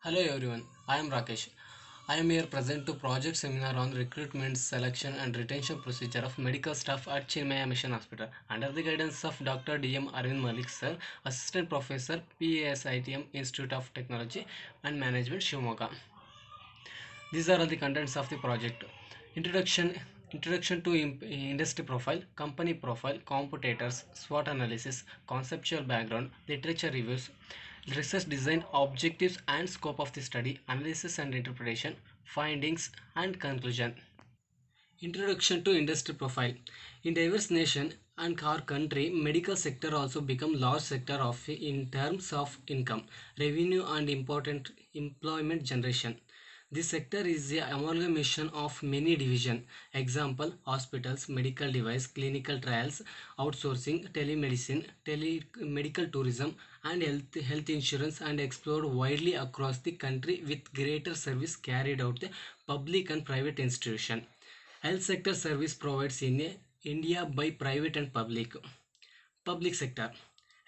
Hello everyone, I am Rakesh. I am here present to project seminar on recruitment, selection and retention procedure of medical staff at Chinmaya Mission Hospital under the guidance of Dr. D.M. Arvind Malik Sir, Assistant Professor, PASITM Institute of Technology and Management, Shimoga. These are all the contents of the project. Introduction Introduction to industry profile, company profile, competitors, SWOT analysis, conceptual background, literature reviews, research design, objectives and scope of the study, analysis and interpretation, findings and conclusion. Introduction to industry profile. In diverse nation and our country, medical sector also become large sector of in terms of income, revenue and important employment generation. This sector is the amalgamation of many divisions. Example, hospitals, medical device, clinical trials, outsourcing, telemedicine, medical tourism, and health insurance and explored widely across the country with greater service carried out the public and private institution. Health sector service provides in India by private and public sector.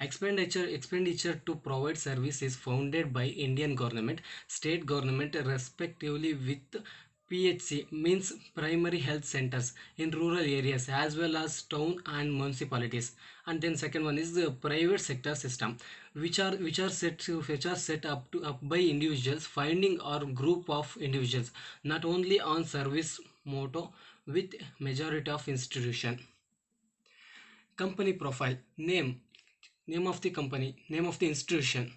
Expenditure to provide service is founded by Indian government, state government respectively with PHC means primary health centers in rural areas as well as town and municipalities. And then second one is the private sector system, which are set up by individuals finding or group of individuals, not only on service motto with majority of institution. Company profile. Name of the company, name of the institution.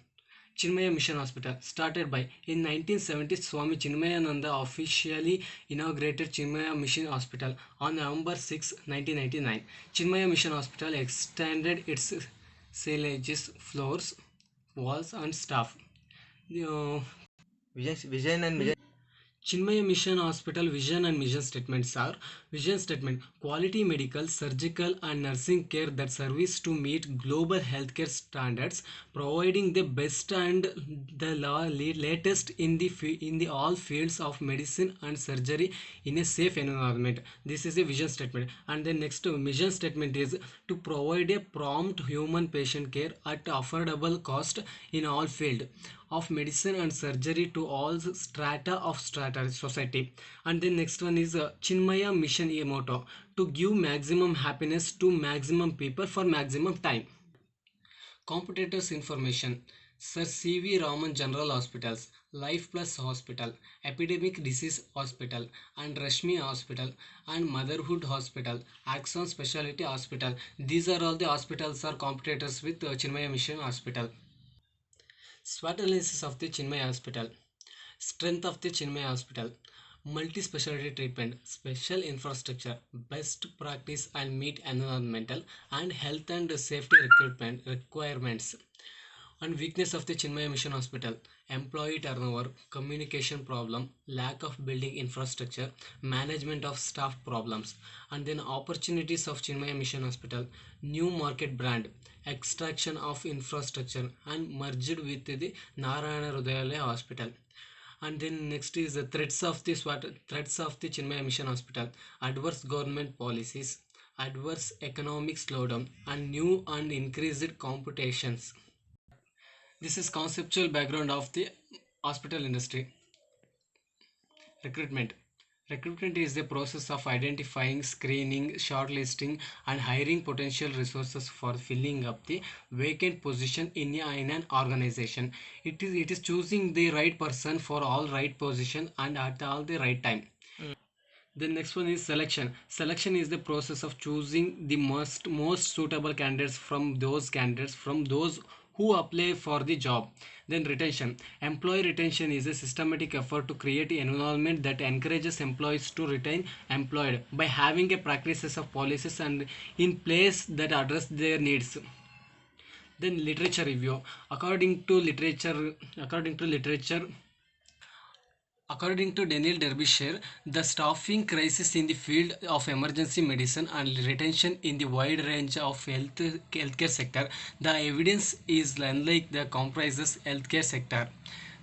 Chinmaya Mission Hospital, started by in 1970, Swami Chinmayananda officially inaugurated Chinmaya Mission Hospital on November 6, 1999. Chinmaya Mission Hospital extended its ceiling, floors, walls, and staff. Uh, Vision and mission. Chinmaya Mission Hospital vision and mission statements are: vision statement, quality medical, surgical and nursing care that serves to meet global healthcare standards, providing the best and the latest in the all fields of medicine and surgery in a safe environment. This is a vision statement. And the next mission statement is to provide a prompt human patient care at affordable cost in all field of medicine and surgery to all strata society. And the next one is Chinmaya mission motto, to give maximum happiness to maximum people for maximum time. Competitors information: Sir C.V. Raman General Hospitals, Life Plus Hospital, Epidemic Disease Hospital, and Rashmi Hospital, and Motherhood Hospital, Axon Specialty Hospital. These are all the hospitals are competitors with Chinmaya Mission Hospital. SWOT analysis of the Chinmaya Hospital. Strength of the Chinmaya Hospital: multi-specialty treatment, special infrastructure, best practice and meet environmental and health and safety recruitment requirements. And weakness of the Chinmaya Mission Hospital: employee turnover, communication problem, lack of building infrastructure, management of staff problems. And then opportunities of Chinmaya Mission Hospital: new market brand, extraction of infrastructure and merged with the Narayana Rudayalaya Hospital. And then next is the threats of the Chinmaya Mission Hospital: adverse government policies, adverse economic slowdown, and new and increased competitions. This is conceptual background of the hospital industry. Recruitment. Recruitment is the process of identifying, screening, shortlisting, and hiring potential resources for filling up the vacant position in an organization. It is choosing the right person for all right position and at all the right time. The next one is selection. Selection is the process of choosing the most suitable candidates from those who apply for the job. Then retention. Employee retention is a systematic effort to create an environment that encourages employees to retain employed by having a practices of policies and in place that address their needs. Then literature review. According to Daniel Derbyshire, the staffing crisis in the field of emergency medicine and retention in the wide range of healthcare sector, the evidence is unlike the comprises healthcare sector.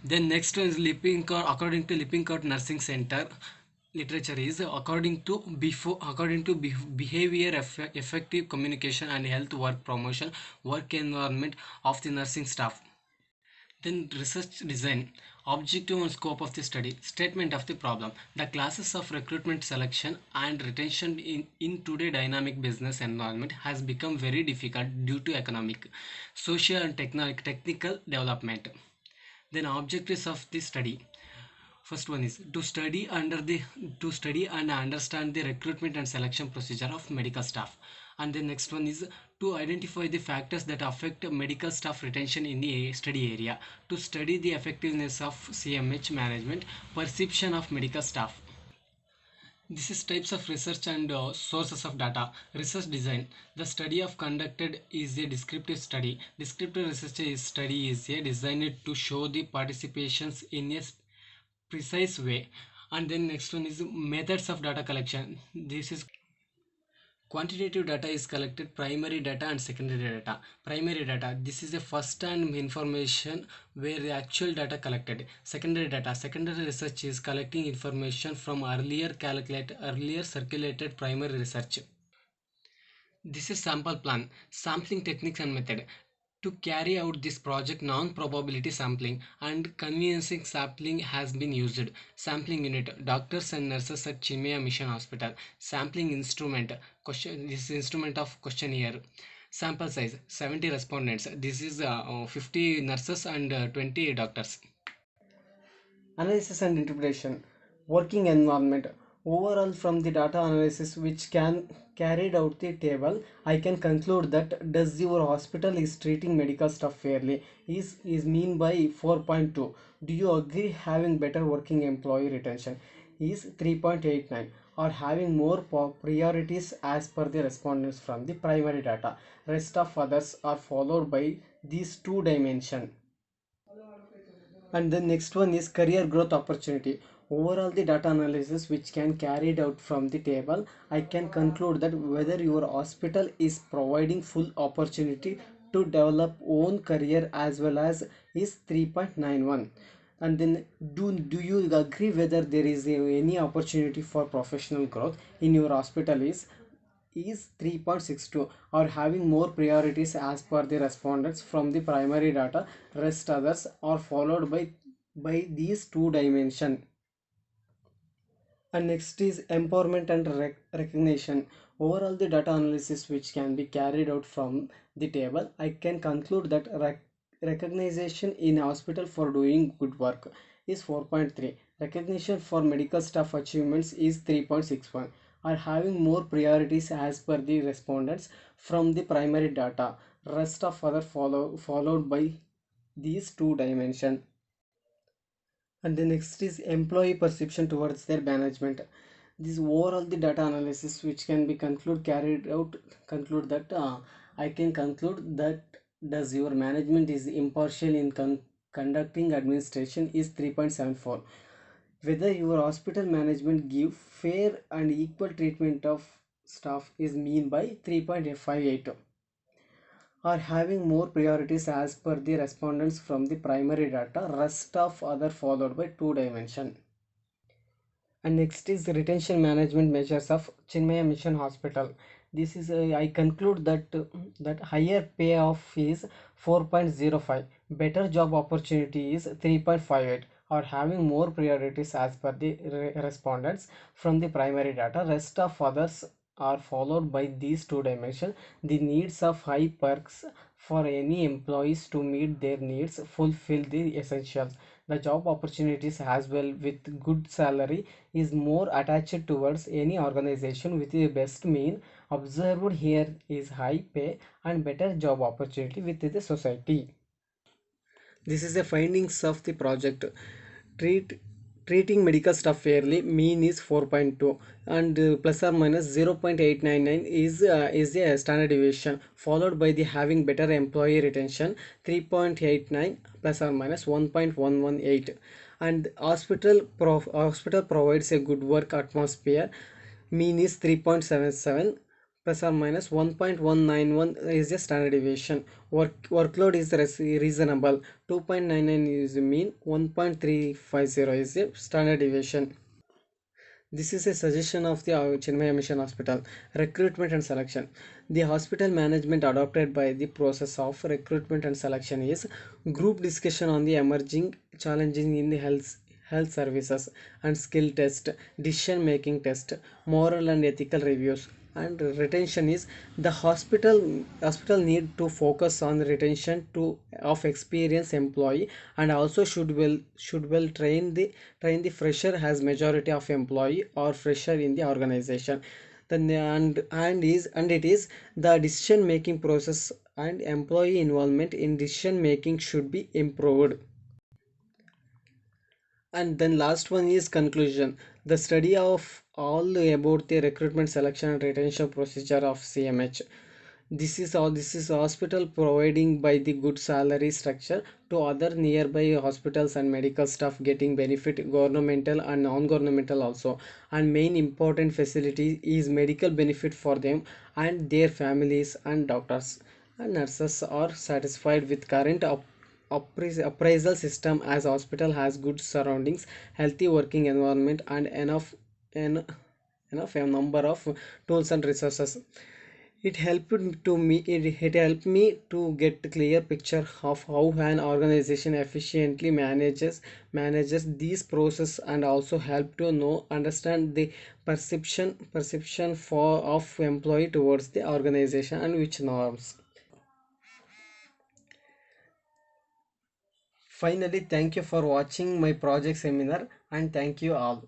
Then next one is according to Lippincott Nursing Center, literature is according to behavior effective communication and health work promotion work environment of the nursing staff. Then research design, objective and scope of the study, statement of the problem. The classes of recruitment, selection and retention in today dynamic business environment has become very difficult due to economic, social and technical development. Then objectives of the study. First one is to study and understand the recruitment and selection procedure of medical staff. And the next one is to identify the factors that affect medical staff retention in the study area. To study the effectiveness of CMH management, perception of medical staff. This is types of research and sources of data. Research design. The study of conducted is a descriptive study. Descriptive research study is a designed to show the participations in a precise way. And then next one is methods of data collection. This is quantitative data is collected primary data and secondary data. Primary data, this is the first hand information where the actual data collected. Secondary data, secondary research is collecting information from earlier circulated primary research. This is sample plan, sampling techniques and method. To carry out this project, non-probability sampling and conveniencing sampling has been used. Sampling unit, doctors and nurses at Chinmaya Mission Hospital. Sampling instrument, this instrument of questionnaire. Sample size, 70 respondents. This is 50 nurses and 20 doctors. Analysis and interpretation. Working environment. Overall, from the data analysis which can carried out the table, I can conclude that does your hospital is treating medical staff fairly is mean by 4.2. Do you agree having better working employee retention is 3.89, or having more priorities as per the respondents from the primary data. Rest of others are followed by these two dimension. And the next one is career growth opportunity. Overall, the data analysis which can carried out from the table, I can conclude that whether your hospital is providing full opportunity to develop own career as well as is 3.91. And then do you agree whether there is any opportunity for professional growth in your hospital is 3.62, or having more priorities as per the respondents from the primary data. Rest others are followed by these two dimension. And next is empowerment and recognition. Overall, the data analysis which can be carried out from the table, I can conclude that recognition in hospital for doing good work is 4.3. Recognition for medical staff achievements is 3.61, are having more priorities as per the respondents from the primary data. Rest of other followed by these two dimension. And the next is employee perception towards their management. This overall the data analysis which can be conclude that I can conclude that does your management is impartial in conducting administration is 3.74. Whether your hospital management give fair and equal treatment of staff is mean by 3.58, are having more priorities as per the respondents from the primary data. Rest of other followed by two dimension. And next is the retention management measures of Chinmaya Mission Hospital. This is I conclude that higher payoff is 4.05, better job opportunity is 3.58, or having more priorities as per the respondents from the primary data. Rest of others are followed by these two dimensions. The needs of high perks for any employees to meet their needs, fulfill the essentials. The job opportunities as well with good salary is more attached towards any organization with the best mean. Observed here is high pay and better job opportunity within the society. This is the findings of the project. Treat Treating medical staff fairly mean is 4.2, and plus or minus 0.899 is a standard deviation, followed by the having better employee retention 3.89 plus or minus 1.118. And hospital provides a good work atmosphere, mean is 3.77 plus or minus 1.191 is a standard deviation. Workload is reasonable, 2.99 is the mean, 1.350 is a standard deviation. This is a suggestion of the Chinmaya Mission Hospital. Recruitment and selection. The hospital management adopted by the process of recruitment and selection is group discussion on the emerging challenges in the health services and skill test, decision making test, moral and ethical reviews. And retention is the hospital need to focus on retention to of experienced employee, and also should well train the fresher as majority of employee or fresher in the organization. Then it is the decision making process and employee involvement in decision making should be improved. And then last one is conclusion. The study of all about the recruitment, selection and retention procedure of CMH. This is hospital providing by the good salary structure to other nearby hospitals and medical staff getting benefit governmental and non-governmental also. And main important facility is medical benefit for them and their families, and doctors and nurses are satisfied with current appraisal system, as hospital has good surroundings, healthy working environment and en- enough a number of tools and resources. It helped me to get a clear picture of how an organization efficiently manages these process, and also help to know understand the perception for of employee towards the organization and which norms. Finally, thank you for watching my project seminar, and thank you all.